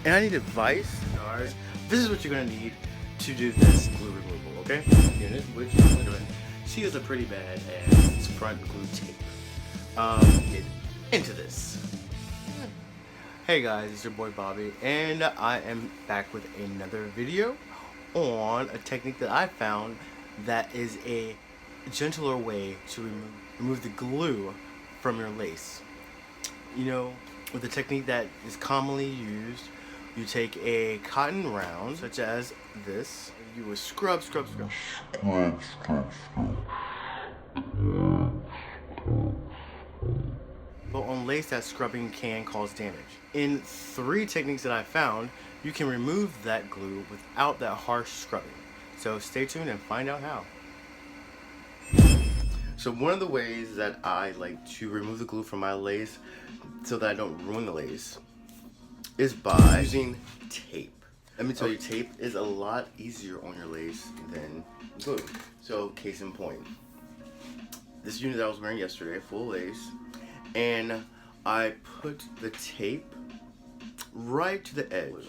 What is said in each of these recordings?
and I need advice, guys. This is what you're gonna need to do this glue removal, okay? Unit, which I'm gonna she is a pretty bad ass front glue tape. Get into this. Hey guys, it's your boy Bobby, and I am back with another video on a technique that I found that is a gentler way to remove the glue from your lace. You know, with the technique that is commonly used, you take a cotton round, such as this, you would scrub. But on lace, that scrubbing can cause damage. In 3 techniques that I found, you can remove that glue without that harsh scrubbing. So stay tuned and find out how. So one of the ways that I like to remove the glue from my lace so that I don't ruin the lace is by using tape. Let me tell you, tape is a lot easier on your lace than glue. So case in point, this unit that I was wearing yesterday, full lace, and I put the tape right to the edge.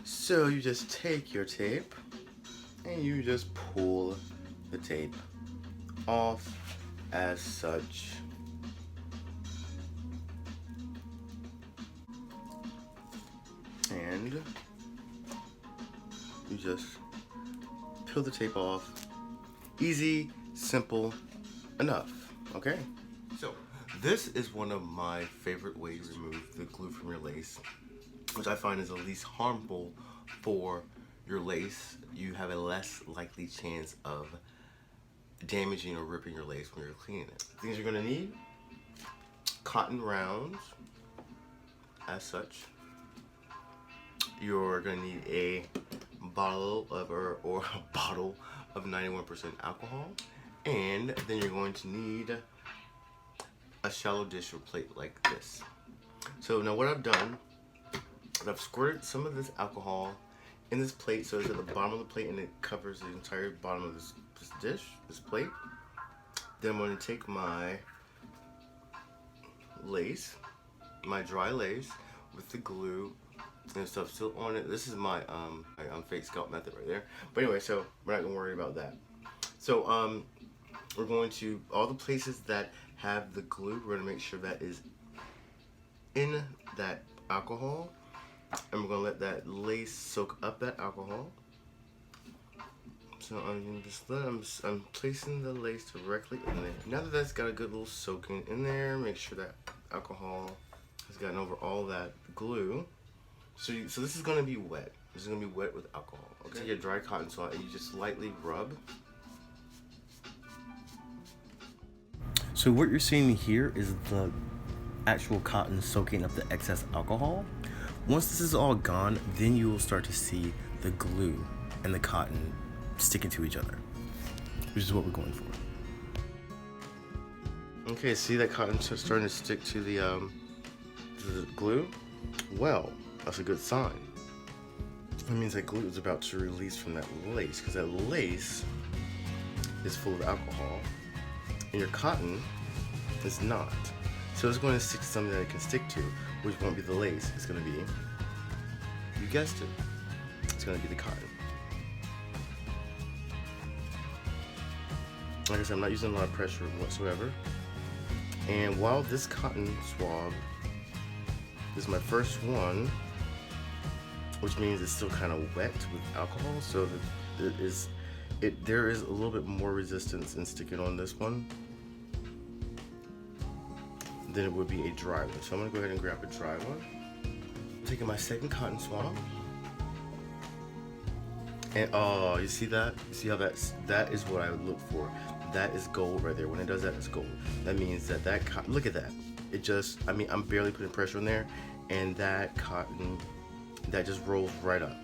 So you just take your tape and you just pull the tape off as such. And you just peel the tape off. Easy, simple enough, okay? So this is one of my favorite ways to remove the glue from your lace, which I find is the least harmful for your lace. You have a less likely chance of damaging or ripping your lace when you're cleaning it. Things you're gonna need: cotton rounds, as such. You're gonna need a bottle of or a bottle of 91% alcohol, and then you're going to need a shallow dish or plate like this. So now what I've done, I've squirted some of this alcohol in this plate so it's at the bottom of the plate and it covers the entire bottom of this dish, this plate. Then I'm going to take my lace, my dry lace with the glue and stuff still on it. This is my fake scalp method right there. But anyway, so we're not going to worry about that. So we're going to, all the places that have the glue, we're going to make sure that is in that alcohol, and we're going to let that lace soak up that alcohol. So I'm placing the lace directly in there. Now that that's got a good little soaking in there, make sure that alcohol has gotten over all that glue. So this is going to be wet. This is going to be wet with alcohol. Okay. Take your dry cotton swab and you just lightly rub. So what you're seeing here is the actual cotton soaking up the excess alcohol. Once this is all gone, then you will start to see the glue and the cotton sticking to each other, which is what we're going for. Okay, see that cotton starting to stick to the glue? Well, that's a good sign. That means that glue is about to release from that lace, because that lace is full of alcohol and your cotton is not. So it's going to stick to something that it can stick to, which won't be the lace. It's going to be, you guessed it, it's going to be the cotton. Like I said, I'm not using a lot of pressure whatsoever. And while this cotton swab is my first one, which means it's still kind of wet with alcohol, so that there is a little bit more resistance in sticking on this one than it would be a dry one. So I'm gonna go ahead and grab a dry one. I'm taking my second cotton swab, and oh, you see that? You see how that is what I would look for. That is gold right there. When it does that, it's gold. That means that cotton, look at that. It just, I mean, I'm barely putting pressure on there, and that cotton, that just rolls right up.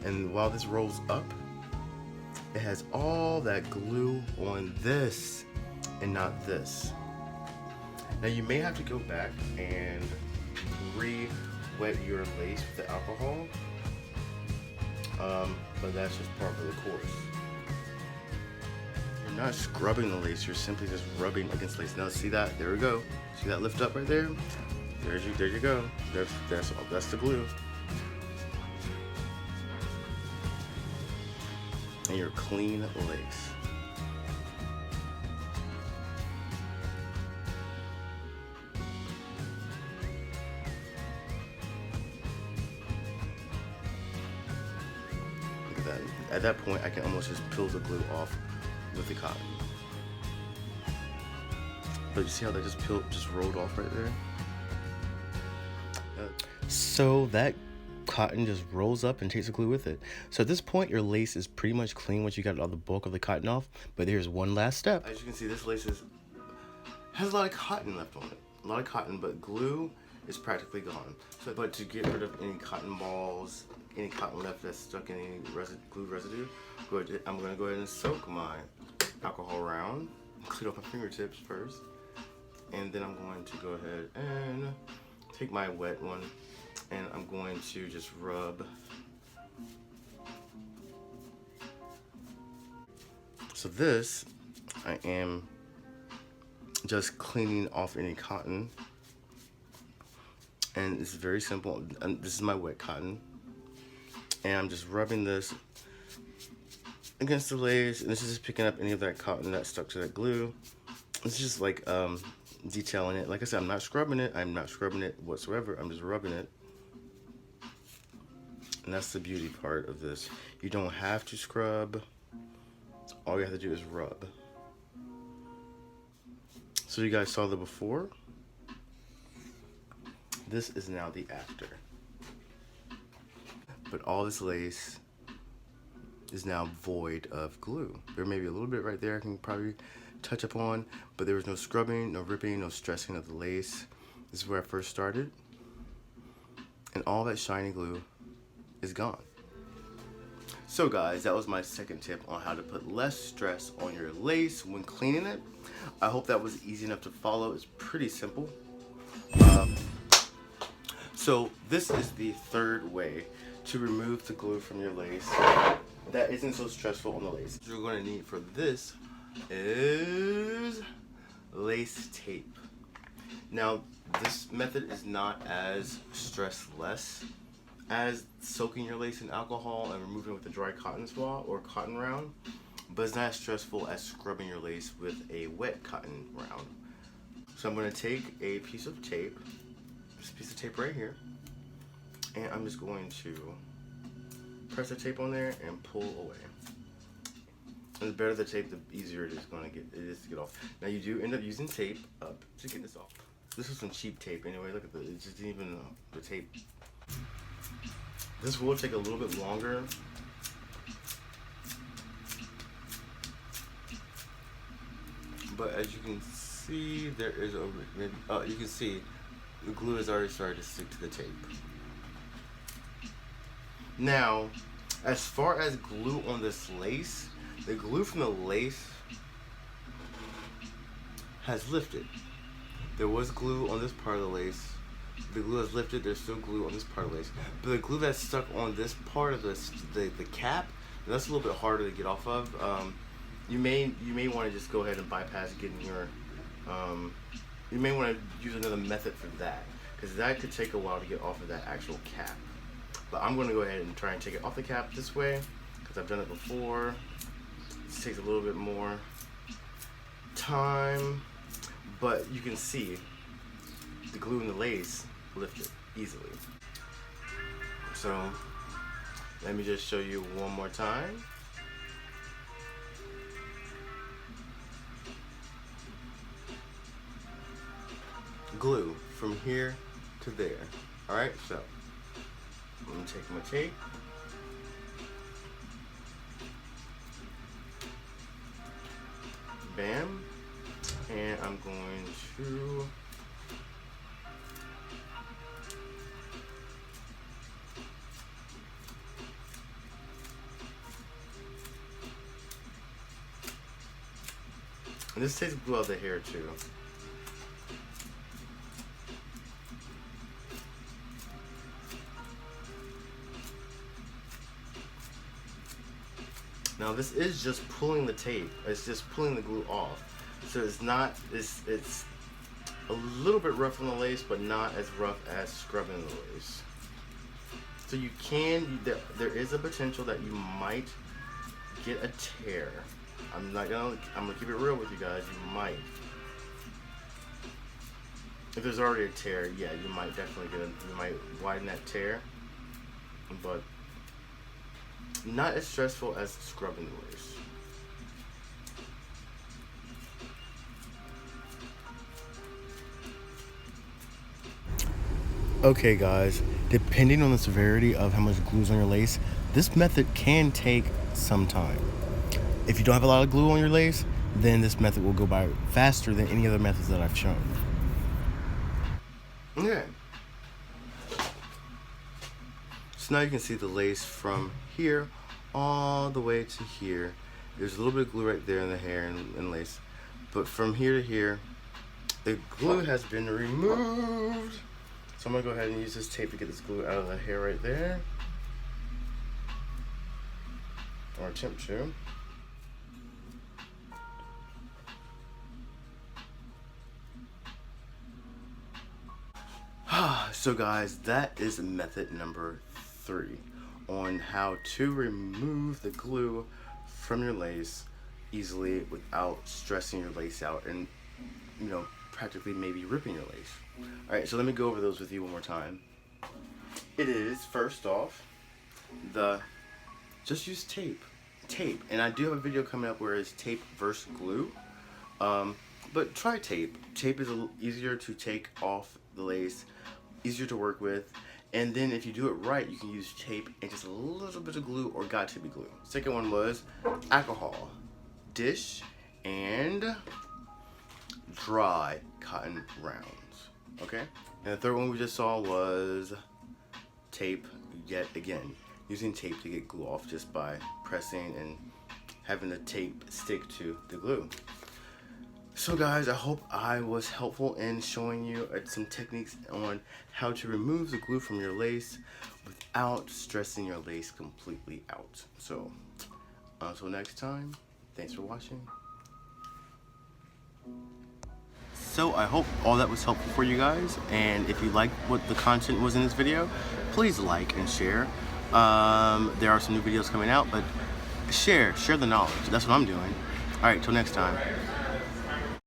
And while this rolls up, it has all that glue on this and not this. Now you may have to go back and re-wet your lace with the alcohol, but that's just part of the course. You're not scrubbing the lace, you're simply just rubbing against lace. Now see that? There we go. See that lift up right there? There you go. That's the glue. and your clean lace. Look at that. At that point, I can almost just peel the glue off with the cotton. But you see how that just rolled off right there? So that cotton just rolls up and takes the glue with it. So at this point, your lace is pretty much clean once you got all the bulk of the cotton off. But here's one last step. As you can see, this lace has a lot of cotton left on it. A lot of cotton, but glue is practically gone. So, but to get rid of any cotton balls, any cotton left that's stuck in any glue residue, I'm going to go ahead and soak my alcohol round. Clean off my fingertips first. And then I'm going to go ahead and take my wet one and I'm going to just rub. So this, I am just cleaning off any cotton. And it's very simple. And this is my wet cotton. And I'm just rubbing this against the lace. And this is just picking up any of that cotton that stuck to that glue. It's just like detailing it. Like I said, I'm not scrubbing it. I'm not scrubbing it whatsoever. I'm just rubbing it. And that's the beauty part of this. You don't have to scrub. All you have to do is rub. So you guys saw the before. This is now the after. But all this lace is now void of glue. There may be a little bit right there I can probably touch up on, but there was no scrubbing, no ripping, no stressing of the lace. This is where I first started. And all that shiny glue is gone. So guys, that was my second tip on how to put less stress on your lace when cleaning it. I hope that was easy enough to follow. It's pretty simple. So this is the third way to remove the glue from your lace that isn't so stressful on the lace. What you're going to need for this is lace tape. Now this method is not as stressless as soaking your lace in alcohol and removing it with a dry cotton swab or cotton round, but it's not as stressful as scrubbing your lace with a wet cotton round. So I'm going to take a piece of tape, this piece of tape right here, and I'm just going to press the tape on there and pull away. And the better the tape, the easier it is to get off. Now you do end up using tape to get this off. This is some cheap tape anyway. Look at this. It's just even the tape. This will take a little bit longer. But as you can see, there is you can see the glue has already started to stick to the tape. Now, as far as glue on this lace, the glue from the lace has lifted. There was glue on this part of the lace. The glue has lifted. There's still glue on this part of the lace. But the glue that's stuck on this part of the cap, that's a little bit harder to get off of. You may want to just go ahead and bypass getting your. You may want to use another method for that, because that could take a while to get off of that actual cap. But I'm going to go ahead and try and take it off the cap this way, because I've done it before. This takes a little bit more time, but you can see the glue in the lace lifted easily. So let me just show you one more time. Glue from here to there. Alright, so I'm going to take my tape. Bam. And I'm going to and this takes glue out of the hair too. Now this is just pulling the tape. It's just pulling the glue off. So it's not, it's a little bit rough on the lace, but not as rough as scrubbing the lace. So you can, there is a potential that you might get a tear. I'm gonna keep it real with you guys. You might. If there's already a tear, yeah, you might definitely you might widen that tear, but not as stressful as scrubbing the lace. Okay guys, depending on the severity of how much glue is on your lace, this method can take some time. If you don't have a lot of glue on your lace, then this method will go by faster than any other methods that I've shown. Okay. So now you can see the lace from here all the way to here. There's a little bit of glue right there in the hair and lace. But from here to here, the glue has been removed. So I'm gonna go ahead and use this tape to get this glue out of the hair right there. Or attempt to. So guys, that is method number 3 on how to remove the glue from your lace easily without stressing your lace out and, you know, practically maybe ripping your lace. Alright, so let me go over those with you one more time. It is, first off, just use tape. And I do have a video coming up where it's tape versus glue. But try tape. Tape is a little easier to take off the lace, easier to work with, and then if you do it right, you can use tape and just a little bit of glue or got to be glue. Second one was alcohol, dish, and dry cotton rounds. Okay? And the third one we just saw was tape yet again. Using tape to get glue off just by pressing and having the tape stick to the glue. So guys, I hope I was helpful in showing you some techniques on how to remove the glue from your lace without stressing your lace completely out. So until next time, thanks for watching. So I hope all that was helpful for you guys, and if you liked what the content was in this video, please like and share. There are some new videos coming out, but share the knowledge. That's what I'm doing. All right, till next time.